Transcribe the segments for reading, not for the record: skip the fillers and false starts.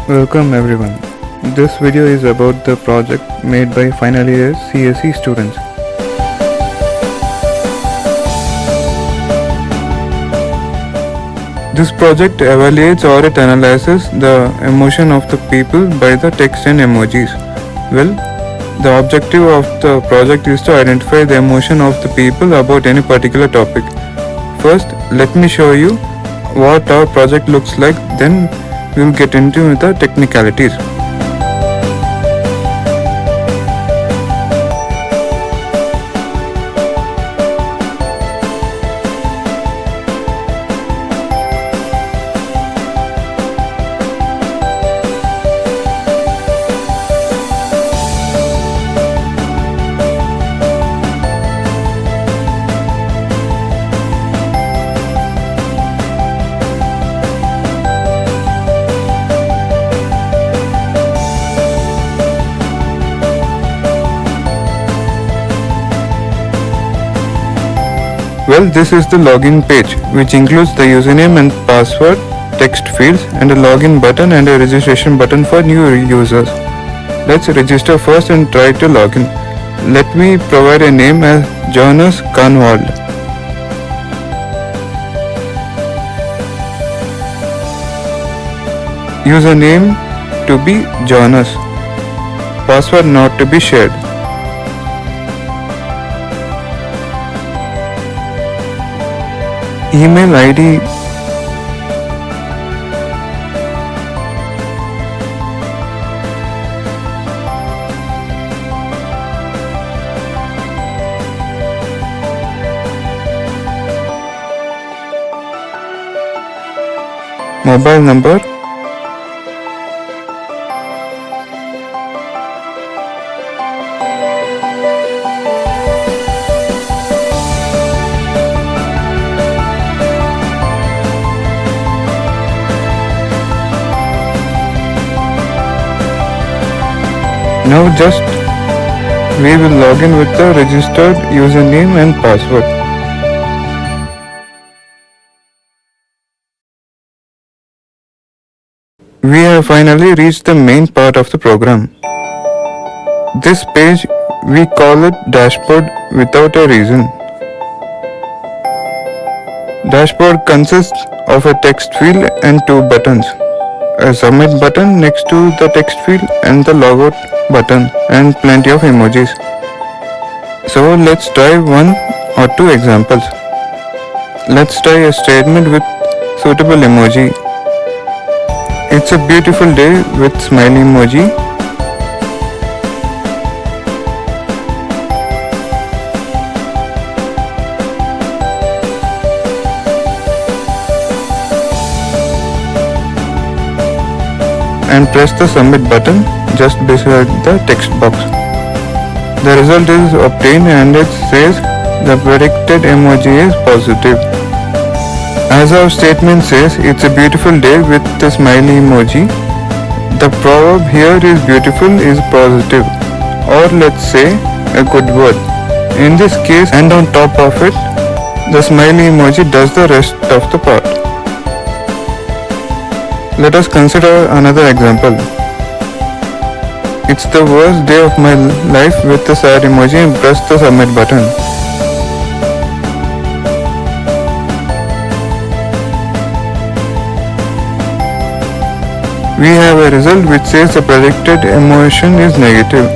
Welcome everyone. This video is about the project made by final year CSE students. This project evaluates or it analyzes the emotion of the people by the text and emojis. Well, the objective of the project is to identify the emotion of the people about any particular topic. First, let me show you what our project looks like, then we'll get into the technicalities. Well, this is the login page, which includes the username and password, text fields, and a login button and a registration button for new users. Let's register first and try to log in. Let me provide a name as Jonas Kanwald. Username to be Jonas. Password not to be shared. Email ID mobile number Now just we will log in with the registered username and password. We have finally reached the main part of the program. This page we call it dashboard without a reason. Dashboard consists of a text field and two buttons. A submit button next to the text field and the logout button and plenty of emojis. So let's try one or two examples. Let's try a statement with suitable emoji. It's a beautiful day with smiley emoji. And press the submit button just beside the text box. The result is obtained and it says the predicted emoji is positive. As our statement says, it's a beautiful day with the smiley emoji. The proverb here is beautiful is positive, or let's say a good word. In this case, and on top of it, the smiley emoji does the rest of the part. Let us consider another example. It's the worst day of my life with the sad emoji and press the submit button. We have a result which says the predicted emotion is negative.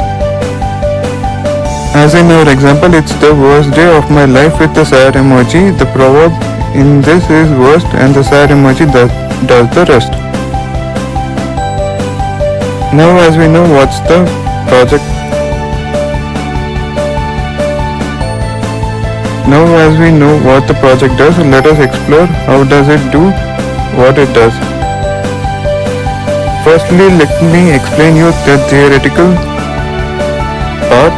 As in our example, it's the worst day of my life with the sad emoji. The proverb in this is worst and the sad emoji does the rest. Now as we know what's the project. Now as we know what the project does, let us explore how does it do what it does. Firstly, let me explain you the theoretical part.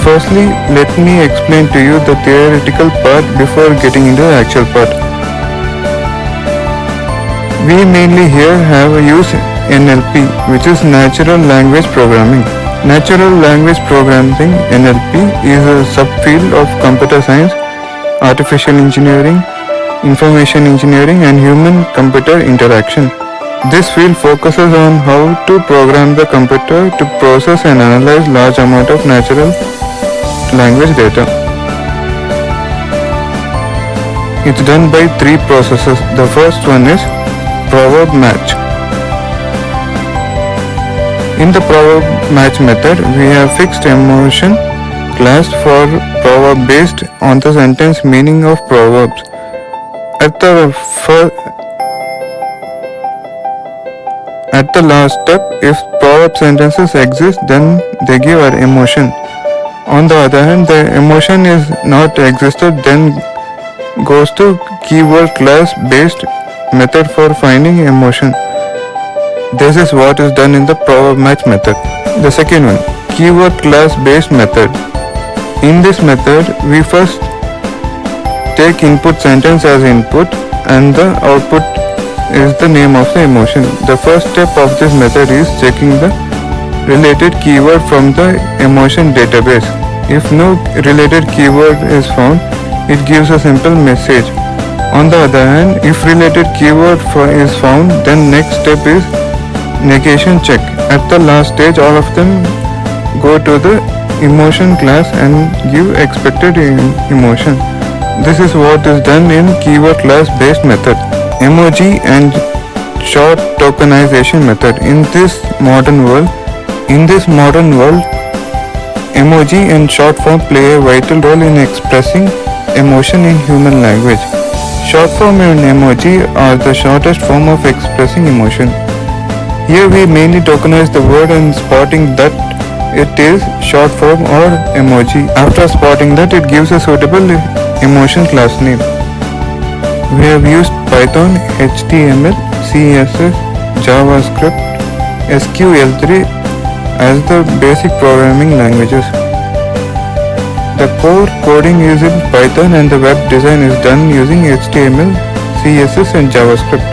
Firstly, let me explain to you the theoretical part before getting into the actual part. We mainly here have use NLP, which is Natural Language Programming. Natural Language Programming (NLP) is a subfield of computer science artificial engineering, information engineering, and human-computer interaction. This field focuses on how to program the computer to process and analyze large amount of natural language data. It's done by three processes. The first one is proverb match. In the proverb match method, we have fixed emotion class for proverb based on the sentence meaning of proverbs. At the last step, if proverb sentences exist, then they give an emotion. On the other hand, the emotion is not existed, then goes to keyword class based method for finding emotion. This is what is done in the proverb match method. The second one, keyword class based method. In this method, we first take input sentence as input and the output is the name of the emotion. The first step of this method is checking the related keyword from the emotion database. If no related keyword is found, it gives a simple message. On the other hand, if related keyword is found, then next step is negation check. At the last stage, all of them go to the emotion class and give expected emotion. This is what is done in keyword class based method. Emoji and short tokenization method. In this modern world, emoji and short form play a vital role in expressing emotion in human language. Short form and emoji are the shortest form of expressing emotion. Here we mainly tokenize the word and spotting that it is short form or emoji. After spotting that, it gives a suitable emotion class name. We have used Python, HTML, CSS, JavaScript, SQL3 as the basic programming languages. The core coding is in Python and the web design is done using HTML, CSS and JavaScript.